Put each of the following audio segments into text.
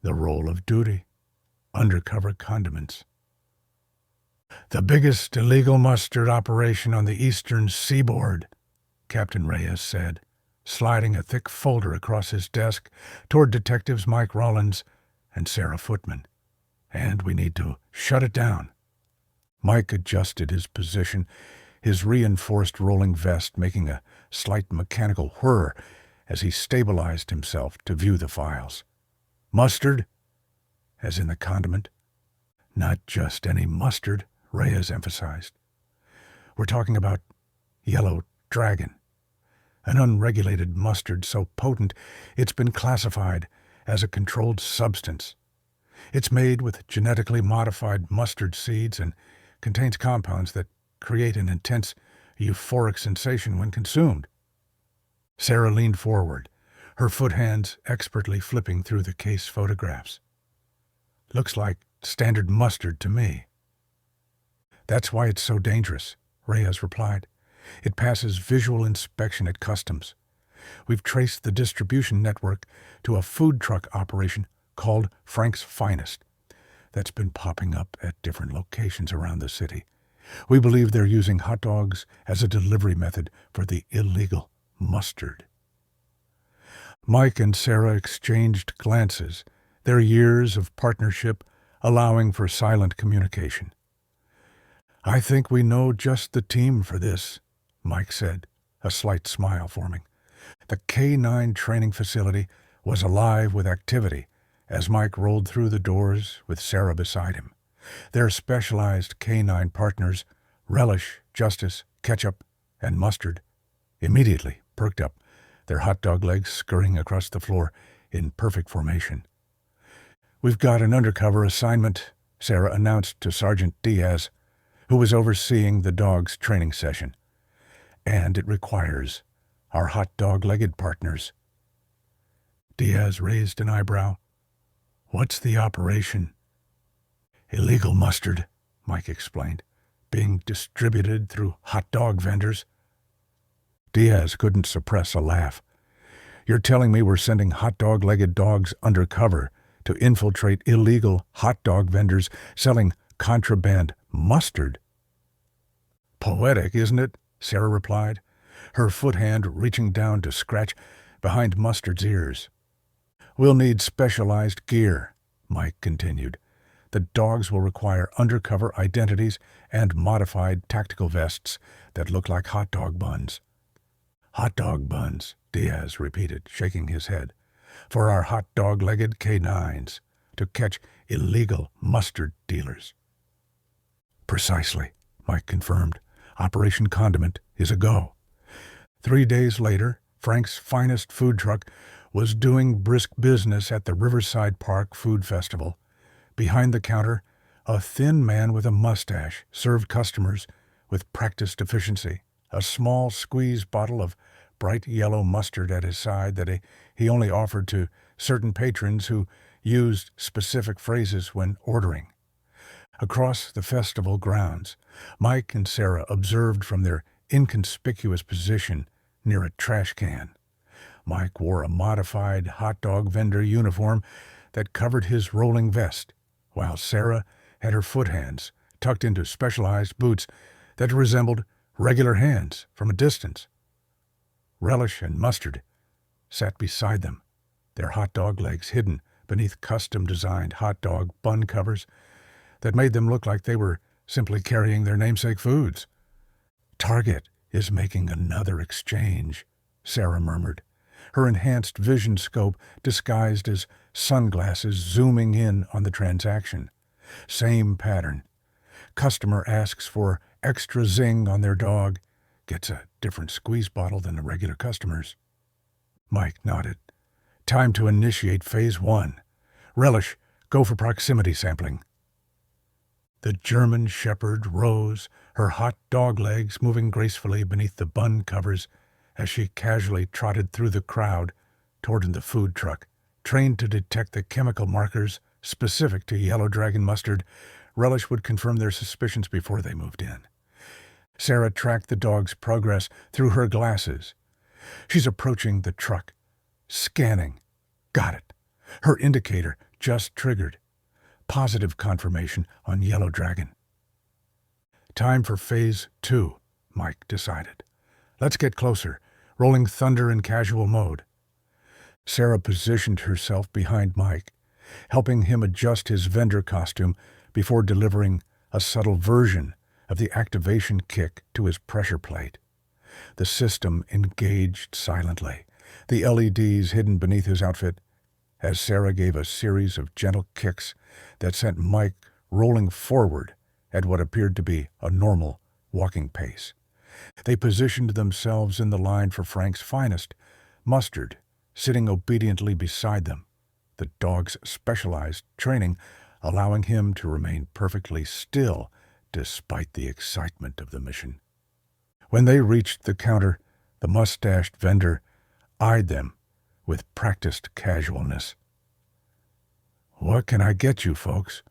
The Role of Duty. Undercover Condiments. The biggest illegal mustard operation on the eastern seaboard, Captain Reyes said, sliding a thick folder across his desk toward Detectives Mike Rollins and Sarah Footman. And we need to shut it down. Mike adjusted his position, his reinforced rolling vest making a slight mechanical whir as he stabilized himself to view the files. Mustard? As in the condiment? Not just any mustard, Reyes emphasized. We're talking about yellow dragon, an unregulated mustard so potent it's been classified as a controlled substance. It's made with genetically modified mustard seeds and contains compounds that create an intense, euphoric sensation when consumed. Sarah leaned forward, her foot hands expertly flipping through the case photographs. Looks like standard mustard to me. That's why it's so dangerous, Reyes replied. It passes visual inspection at customs. We've traced the distribution network to a food truck operation called Frank's Finest that's been popping up at different locations around the city. We believe they're using hot dogs as a delivery method for the illegal mustard. Mike and Sarah exchanged glances, their years of partnership allowing for silent communication. I think we know just the team for this, Mike said, a slight smile forming. The K9 training facility was alive with activity as Mike rolled through the doors with Sarah beside him. Their specialized K9 partners, Relish, Justice, Ketchup, and Mustard, immediately perked up, their hot dog legs scurrying across the floor in perfect formation. We've got an undercover assignment, Sarah announced to Sergeant Diaz, who was overseeing the dog's training session. And it requires our hot dog-legged partners. Diaz raised an eyebrow. What's the operation? Illegal mustard, Mike explained, being distributed through hot dog vendors. Diaz couldn't suppress a laugh. You're telling me we're sending hot dog-legged dogs undercover to infiltrate illegal hot dog vendors selling contraband mustard? Poetic, isn't it? Sarah replied, her foot hand reaching down to scratch behind Mustard's ears. We'll need specialized gear, Mike continued. The dogs will require undercover identities and modified tactical vests that look like hot dog buns. Hot dog buns, Diaz repeated, shaking his head. For our hot dog-legged K9s, to catch illegal mustard dealers. Precisely, Mike confirmed. Operation Condiment is a go. 3 days later, Frank's Finest food truck was doing brisk business at the Riverside Park Food Festival. Behind the counter, a thin man with a mustache served customers with practiced efficiency, a small squeeze bottle of bright yellow mustard at his side that he only offered to certain patrons who used specific phrases when ordering. Across the festival grounds, Mike and Sarah observed from their inconspicuous position near a trash can. Mike wore a modified hot dog vendor uniform that covered his rolling vest, while Sarah had her foot hands tucked into specialized boots that resembled regular hands from a distance. Relish and Mustard sat beside them, their hot dog legs hidden beneath custom-designed hot dog bun covers that made them look like they were simply carrying their namesake foods. Target is making another exchange, Sarah murmured, her enhanced vision scope disguised as sunglasses zooming in on the transaction. Same pattern. Customer asks for extra zing on their dog, gets a different squeeze bottle than the regular customers. Mike nodded. Time to initiate Phase 1. Relish, go for proximity sampling. The German shepherd rose, her hot dog legs moving gracefully beneath the bun covers as she casually trotted through the crowd toward the food truck. Trained to detect the chemical markers specific to yellow dragon mustard, Relish would confirm their suspicions before they moved in. Sarah tracked the dog's progress through her glasses. She's approaching the truck. Scanning. Got it. Her indicator just triggered. Positive confirmation on Yellow Dragon. Time for Phase 2, Mike decided. Let's get closer, rolling thunder in casual mode. Sarah positioned herself behind Mike, helping him adjust his vendor costume before delivering a subtle version of the activation kick to his pressure plate. The system engaged silently, the LEDs hidden beneath his outfit, as Sarah gave a series of gentle kicks that sent Mike rolling forward at what appeared to be a normal walking pace. They positioned themselves in the line for Frank's finest, Mustard, sitting obediently beside them, the dog's specialized training allowing him to remain perfectly still despite the excitement of the mission. When they reached the counter, the mustached vendor eyed them with practiced casualness. "What can I get you, folks?"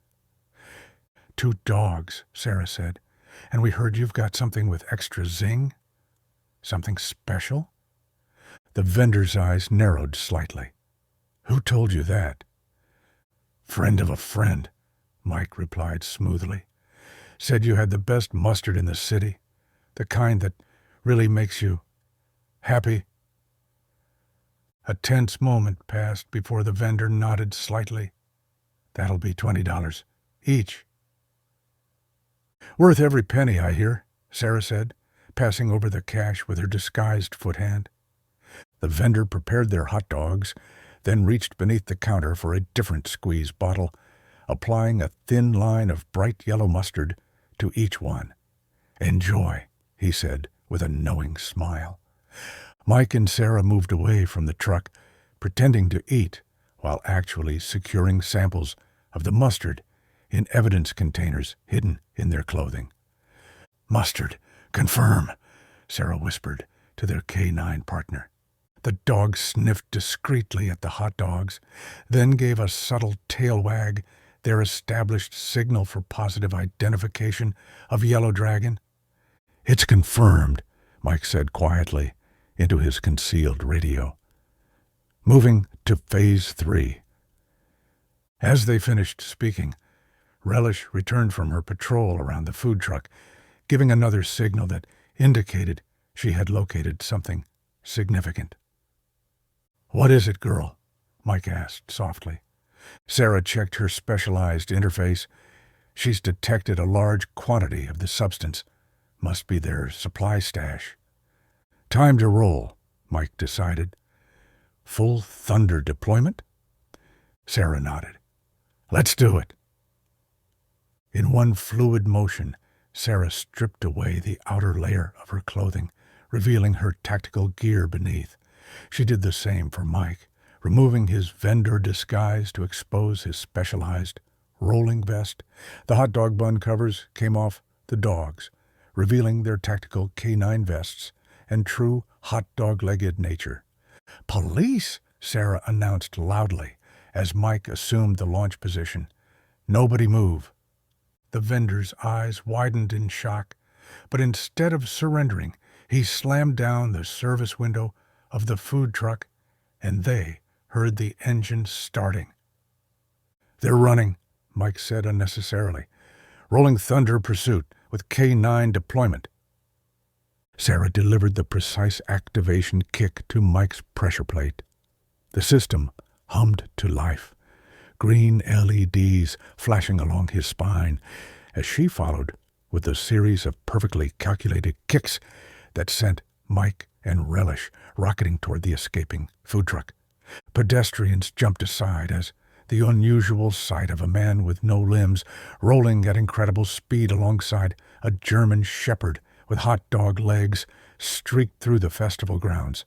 "2 dogs," Sarah said, "and we heard you've got something with extra zing? Something special?" The vendor's eyes narrowed slightly. "Who told you that?" "Friend of a friend," Mike replied smoothly. "Said you had the best mustard in the city, the kind that really makes you happy." A tense moment passed before the vendor nodded slightly. "That'll be $20 each." "Worth every penny, I hear," Sarah said, passing over the cash with her disguised foot hand. The vendor prepared their hot dogs, then reached beneath the counter for a different squeeze bottle, applying a thin line of bright yellow mustard to each one. "Enjoy," he said with a knowing smile. Mike and Sarah moved away from the truck, pretending to eat while actually securing samples of the mustard in evidence containers hidden in their clothing. "Mustard, confirm," Sarah whispered to their K9 partner. The dog sniffed discreetly at the hot dogs, then gave a subtle tail wag, their established signal for positive identification of Yellow Dragon. "It's confirmed," Mike said quietly into his concealed radio. Moving to Phase 3. As they finished speaking, Relish returned from her patrol around the food truck, giving another signal that indicated she had located something significant. "What is it, girl?" Mike asked softly. Sarah checked her specialized interface. "She's detected a large quantity of the substance. Must be their supply stash." "Time to roll," Mike decided. "Full thunder deployment?" Sarah nodded. "Let's do it." In one fluid motion, Sarah stripped away the outer layer of her clothing, revealing her tactical gear beneath. She did the same for Mike, removing his vendor disguise to expose his specialized rolling vest. The hot dog bun covers came off the dogs, revealing their tactical K9 vests and true hot dog-legged nature. "Police!" Sarah announced loudly as Mike assumed the launch position. "Nobody move." The vendor's eyes widened in shock, but instead of surrendering, he slammed down the service window of the food truck, and they heard the engine starting. "They're running," Mike said unnecessarily. "Rolling thunder pursuit with K9 deployment." Sarah delivered the precise activation kick to Mike's pressure plate. The system hummed to life, green LEDs flashing along his spine, as she followed with a series of perfectly calculated kicks that sent Mike and Relish rocketing toward the escaping food truck. Pedestrians jumped aside as the unusual sight of a man with no limbs rolling at incredible speed alongside a German shepherd with hot dog legs streaked through the festival grounds.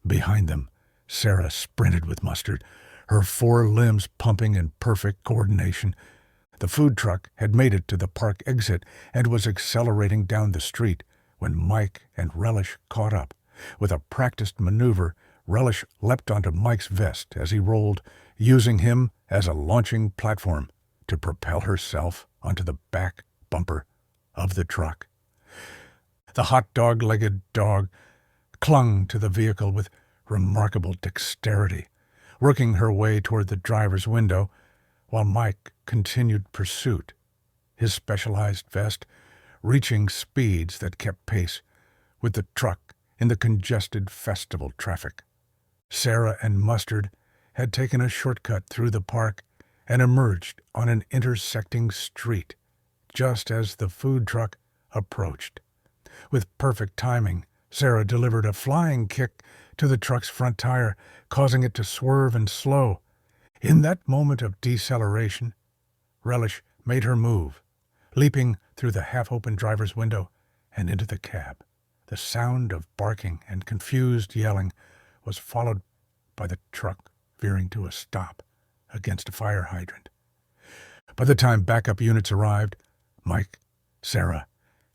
Behind them, Sarah sprinted with Mustard, her 4 limbs pumping in perfect coordination. The food truck had made it to the park exit and was accelerating down the street when Mike and Relish caught up. With a practiced maneuver, Relish leapt onto Mike's vest as he rolled, using him as a launching platform to propel herself onto the back bumper of the truck. The hot dog-legged dog clung to the vehicle with remarkable dexterity, working her way toward the driver's window while Mike continued pursuit, his specialized vest reaching speeds that kept pace with the truck in the congested festival traffic. Sarah and Mustard had taken a shortcut through the park and emerged on an intersecting street just as the food truck approached. With perfect timing, Sarah delivered a flying kick to the truck's front tire, causing it to swerve and slow. In that moment of deceleration, Relish made her move, leaping through the half-open driver's window and into the cab. The sound of barking and confused yelling was followed by the truck veering to a stop against a fire hydrant. By the time backup units arrived, Mike, Sarah,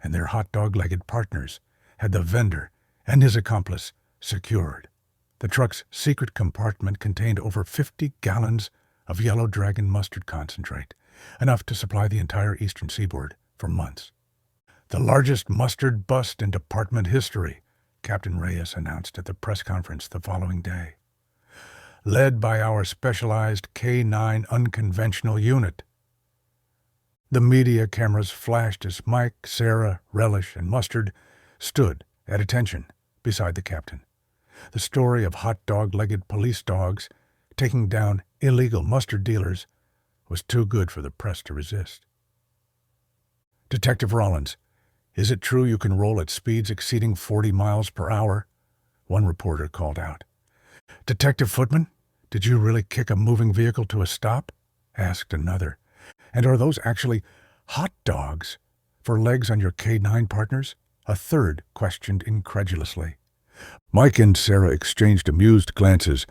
and their hot-dog-legged partners had the vendor and his accomplice secured. The truck's secret compartment contained over 50 gallons of Yellow Dragon mustard concentrate, enough to supply the entire eastern seaboard for months. The largest mustard bust in department history, Captain Reyes announced at the press conference the following day. Led by our specialized K-9 unconventional unit. The media cameras flashed as Mike, Sarah, Relish, and Mustard stood at attention beside the captain. The story of hot-dog-legged police dogs taking down illegal mustard dealers was too good for the press to resist. Detective Rollins, is it true you can roll at speeds exceeding 40 miles per hour? One reporter called out. Detective Footman, did you really kick a moving vehicle to a stop? Asked another. And are those actually hot dogs for legs on your K-9 partners? A third questioned incredulously. Mike and Sarah exchanged amused glances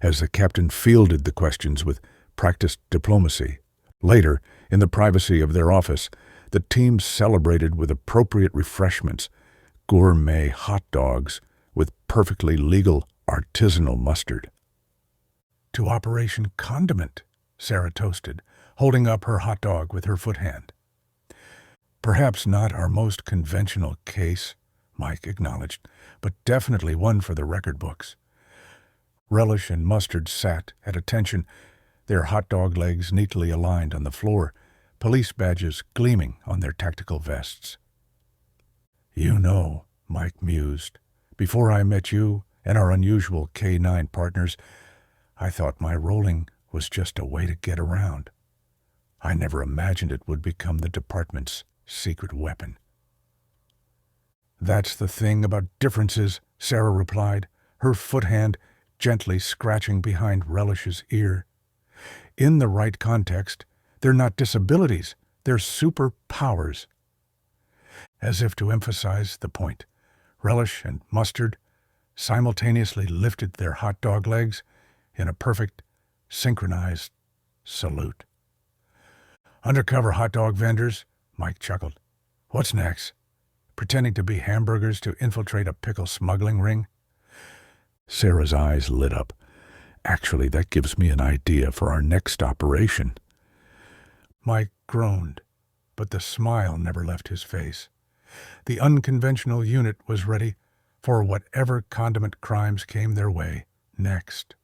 as the captain fielded the questions with practiced diplomacy. Later, in the privacy of their office, the team celebrated with appropriate refreshments, gourmet hot dogs with perfectly legal artisanal mustard. To Operation Condiment, Sarah toasted, holding up her hot dog with her foot hand. Perhaps not our most conventional case, Mike acknowledged, but definitely one for the record books. Relish and Mustard sat at attention, their hot dog legs neatly aligned on the floor, police badges gleaming on their tactical vests. You know, Mike mused, before I met you and our unusual K-9 partners, I thought my rolling was just a way to get around. I never imagined it would become the department's secret weapon. That's the thing about differences, Sarah replied, her foot hand gently scratching behind Relish's ear. In the right context, they're not disabilities, they're superpowers. As if to emphasize the point, Relish and Mustard simultaneously lifted their hot dog legs in a perfect, synchronized salute. Undercover hot dog vendors, Mike chuckled. What's next? Pretending to be hamburgers to infiltrate a pickle smuggling ring? Sarah's eyes lit up. Actually, that gives me an idea for our next operation. Mike groaned, but the smile never left his face. The unconventional unit was ready for whatever condiment crimes came their way next.